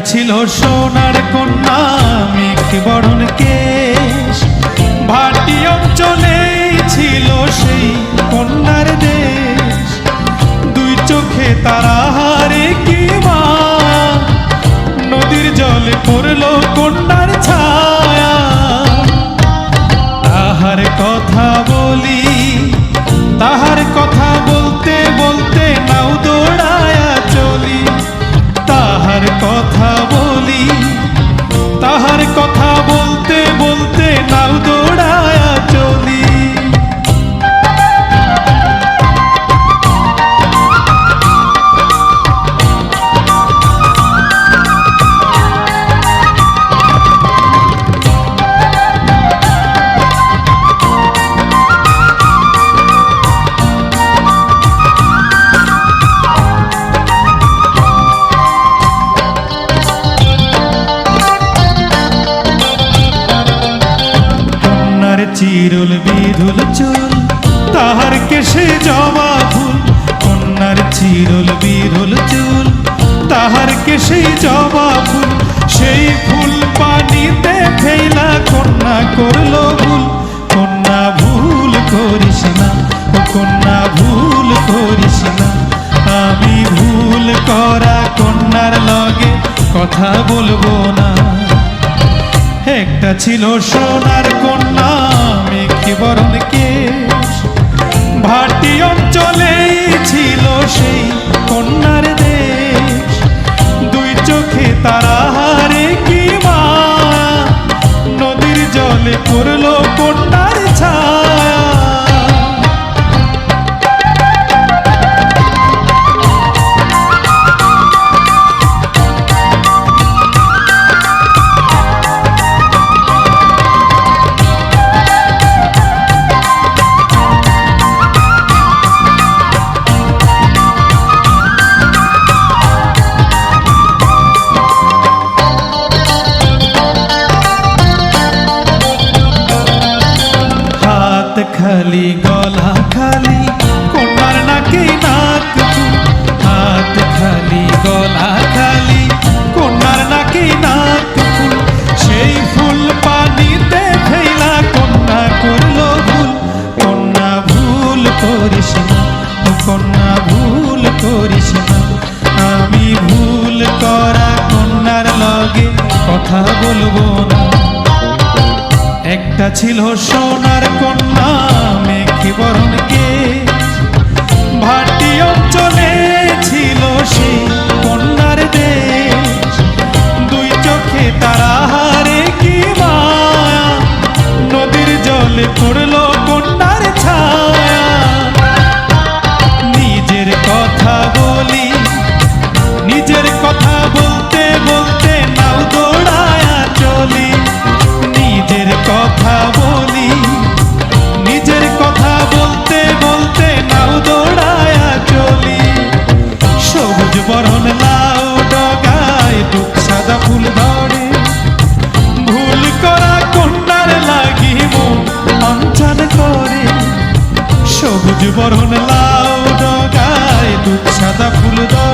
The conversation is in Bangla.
ছিল সোনার কন্যা মেঘ বরণ কেশ, ভাটি অঞ্চলে ছিল সেই কন্যার দেশ। দুই চোখে তারা হারে কি মা, নদীর জলে পড়লো কন্যার ছায়া। তাহার কথা বলি, তাহার কথা বলতে বলতে নাও দৌড়ায়া চলি। তাহার কথা বলি, তাহার কথা বলতে বলতে নাও দৌড়ায়া চলি। চিরুল বিধুল চুল, তাহার কেশে জবা ফুল। কন্যার চিরুল বিধুল চুল, তাহার কেশে জবা ফুল। সেই ফুল পানিতে ফেলা কন্যা করলো ভুল। কন্যা ভুল করিস না, ও কন্যা ভুল করিস না। আমি ভুল করা কন্যার লগে কথা বলবো না। একটা ছিল সোনার কন্যা মেঘ বরণ কেশ, ভাটি অঞ্চলে ছিল সেই কন্যার দেশ। দুই চোখে তারা হারে কি মা, নদীর জলে পড়লো কন্যার ছায়া। খালি গলা খালি কন্যার নাকে নাক ফুল। হাত খালি গলা খালি কন্যার নাকে নাক ফুল। সেই ফুল পানিতে ফেলা কন্যা করলো ভুল। কন্যা ভুল করিস না, কন্যা ভুল করিস না। আমি ভুল করা কন্যার লগে কথা বলবো না। একটা ছিল সোনার কন্যা মেঘ বরণ কেশ, ভাটি অঞ্চলে ছিল সেই কন্যার দেশ। দুই চোখে তারা হারে কি মা, নদীর জলে পড়লো কন্যার ছায়া। নিজের কথা বলি, নিজের কথা বলতে বলতে নাও দৌড়ায়া চলি। নিজের কথা বলি, নিজের কথা বলতে বলতে নাও দৌড়ায়া চলি। সবুজ বরণ লাউ ডগায় দুঃখ সাদা ফুল ধরে। ভুল করা কন্যার লাগি মন অঞ্চল করে। সবুজ বরণ লাউ ডগায় দুঃখ সাদা ফুল ধরে।